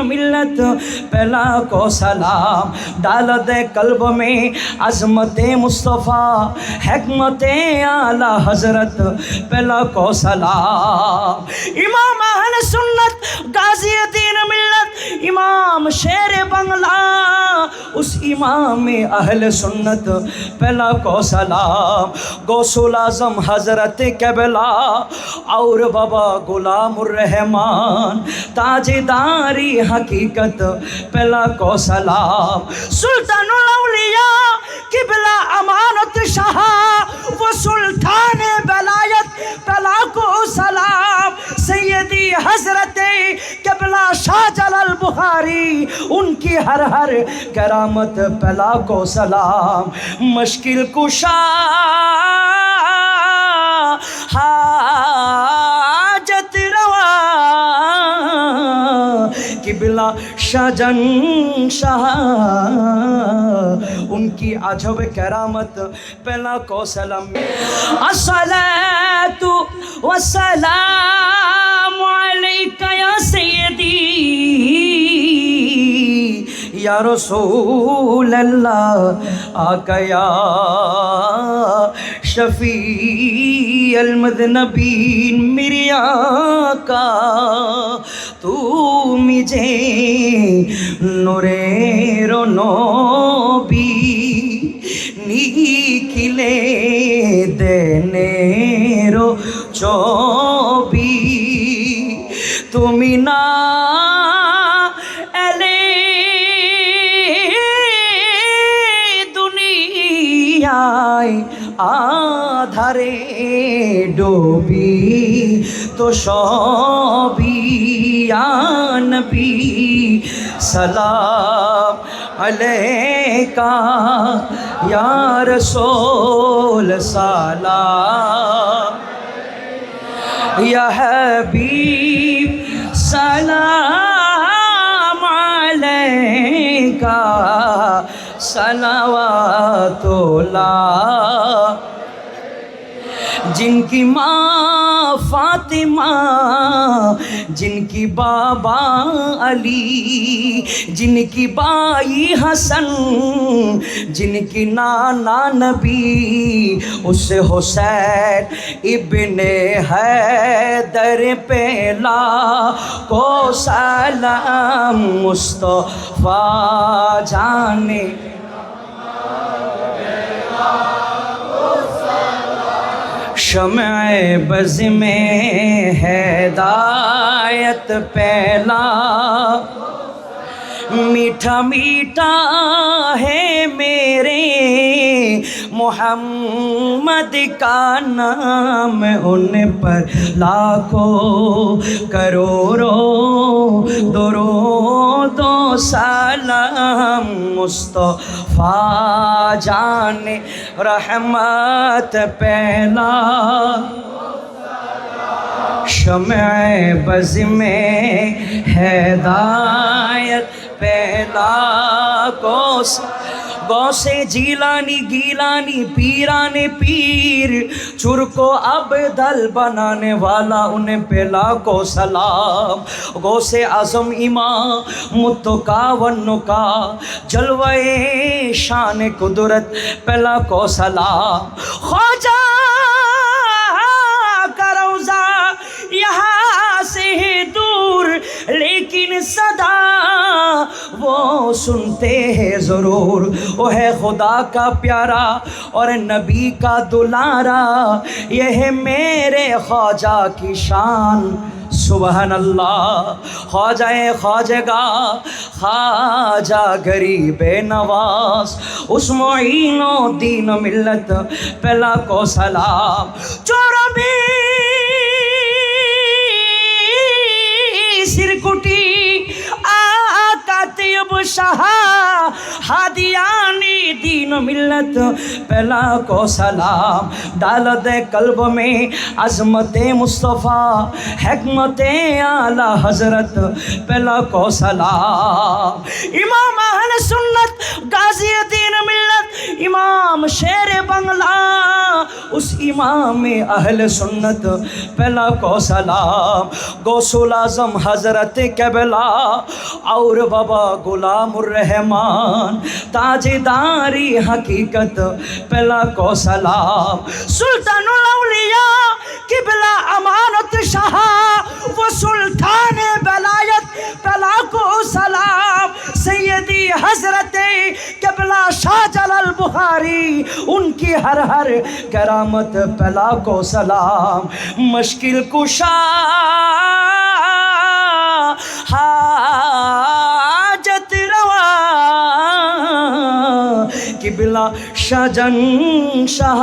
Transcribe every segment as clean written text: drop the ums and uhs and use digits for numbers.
मिल्लत पहला को सलाम। डाल दे कल्ब में अज़मत मुस्तफ़ा हिकमत आला हज़रत पहला को सलाम। इमाम अहले सुन्नत गाज़ी दीन मिल्लत इमाम शेर बंगला उस इमाम अहले सुन्नत पहला को सलाम। गौसुल आज़म हज़रत क़िबला और बाबा गुलामुर रहमान ताजदारी हकीकत पहला को सलाम। सुल्तानुल औलिया क़िबला अमानत शाह वो सुल्तान बेलायत पहला को सलाम। सैयदी हज़रत क़िबला शाह जलाल बुखारी उनकी हर हर करामत पहला को सलाम। मुश्किल कुशा हाजत रवा क़िबला शाहजन शाह उनकी अजब करामत पहला को सलाम। अस्सलातु वस्सलामु अलैका या सय्यदी या रसूल अल्लाह आका या शफी अल मुज़नबीन मेरे आका तू मुझे नूरे नबी निखिले देने रो चौबी तुमी ना आधारे डोबी तो शोबी या नबी सलाम अलैका या रसूल सलाम या हबीब सलाम अलैका सलावतुल्लाह। जिनकी माँ फातिमा जिनकी बाबा अली जिनकी बाई हसन जिनकी नाना नबी उससे हुसैन इब्ने हैदर पहला को सलाम। मुस्तफ़ा जाने शम्अ बज़ में हिदायत पहला मीठा मीठा है मेरे मोहम्मद का नाम उन पर लाखों करोड़ों दो सलाम। मुस्तफ़ा जाने रहमत पहला शम्अ बज़ में हिदायत पहला गौसे जीलानी गीलानी पीराने पीर चुरको अबदल बनाने वाला उन्हें पहला को सलाम। गौसे आज़म इमाम मुत्तका वन्नुका जलवे शान कुदरत पहला को सलाम। ख्वाजा का रौज़ा यहाँ से दूर लेकिन सदा वो सुनते हैं ज़रूर। वो है खुदा का प्यारा और नबी का दुलारा ये है मेरे ख्वाजा की शान सुबहान अल्लाह। ख्वाजाए ख्वाजगा ख्वाजा गरीब नवाज उस मुईनो दीन मिल्लत पहला को सलाम। चोरबी सिरकुटी आकातिब शाह हादियानी दीन मिल्लत पहला को सलाम। डाल दे कल्ब में अज़मत मुस्तफ़ा हिकमत आला हज़रत पहला को सलाम। इमाम अहले सुन्नत गाज़ी दीन मिल्लत इमाम शेर बंगला उस इमाम अहल सुन्नत पहला को सलाम। गौसुल आज़म हज़रत क़बला और बाबा गुलामुर रहमान ताजेदारी हकीकत पहला को सलाम। सुल्तानुल औलिया क़िबला अमानत शाह वो सुल्तान बलायत पहला को सलाम। सैयदी हज़रत क़िबला शाह जलाल बुखारी उनकी हर हर करामत पहला को सलाम। मुश्किल कुशा हाजत रवा क़िबला शाहजन शाह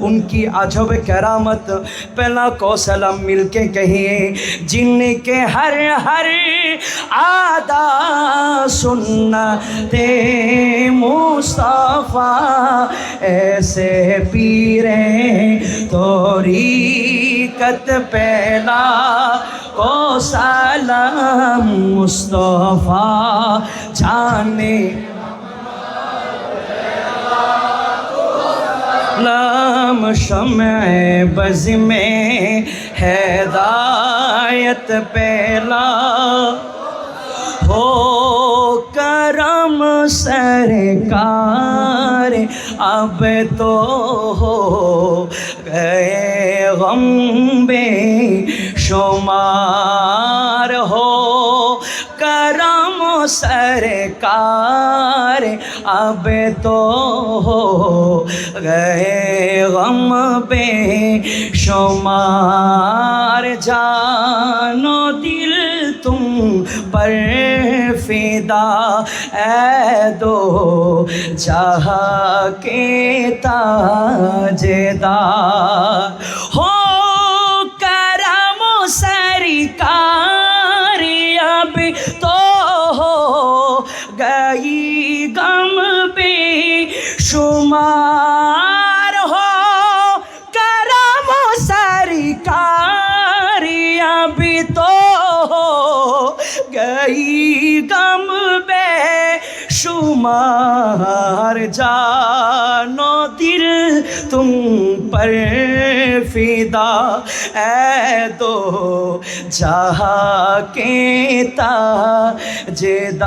उनकी अजब करामत पहला को सलाम। मिलके कहिए जिनके हर हर आदा सुन्नते मुस्तफ़ा ऐसे पीरे तोरीकत पहला को सलाम। मुस्तफ़ा जाने लाम शम्ए बज़ में हिदायत पहला हो करम सरकार। अब तो हो गए गम बेशुमार हो करम सरकार। अब तो हो गए गम बेशुमार। जानो दिल तुम पर फिदा ऐ दो जहाँ के ताजेदार हो करम सरकार। अब तो हो गई गम बेशुमार हो करम सरकार। अब तो हो गई गम बेशुमार। जानो दिल तुम पर फिदा ऐ दो जहाँ के ताजेदार।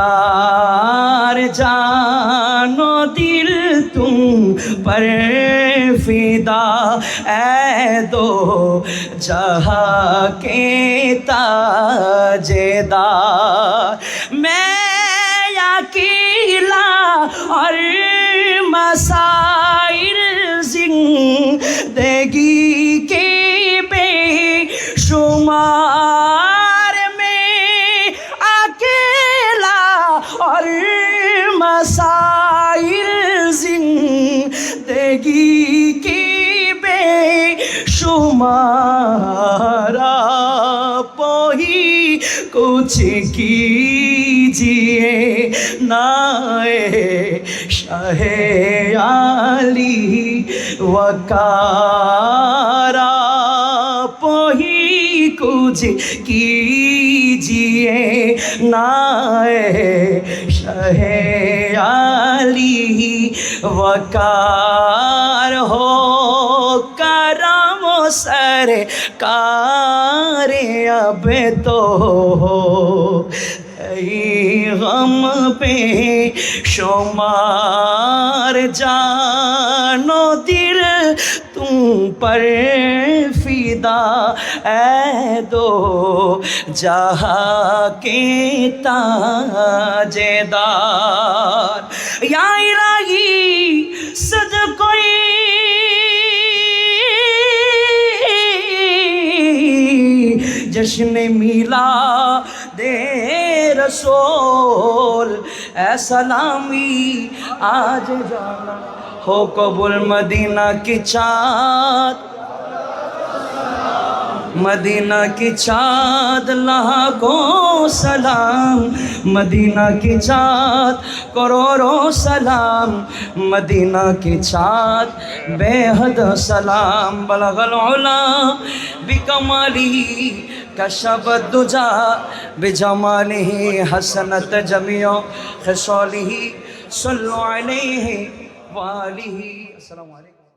जानो दिल तुम पर फिदा ऐ दो जहाँ के ताजेदार। मैं अकेला और मसाइल जिंदगी के बेशुमार में अकेला और मसाइल जिंदगी के बेशुमार। आप ही कुछ कीजिए नाए शाहे आली वकार। आप ही कुछ कीजिए नाए शाहे आली वकार। हो करम सरकार। अब तो हो गम पे शुमार। जानो दिल तुम पर फिदा ऐ दो जहाँ के ताजेदार। या इलाही सदकोई जश्न मिला दे रसूल ऐ सलामी आज जाना हो कबूल। मदीना की चाँद मदीना की चाँद लाखों सलाम। मदीना की चाँद करोड़ों सलाम। मदीना की चाँद बेहद सलाम। बलगल उला बिकमालिही कशफत दुजा बिजमालिही हसनत जमीओ खिसालिही सल्लु अलैहि वालिही। अस्सलामु अलैकुम।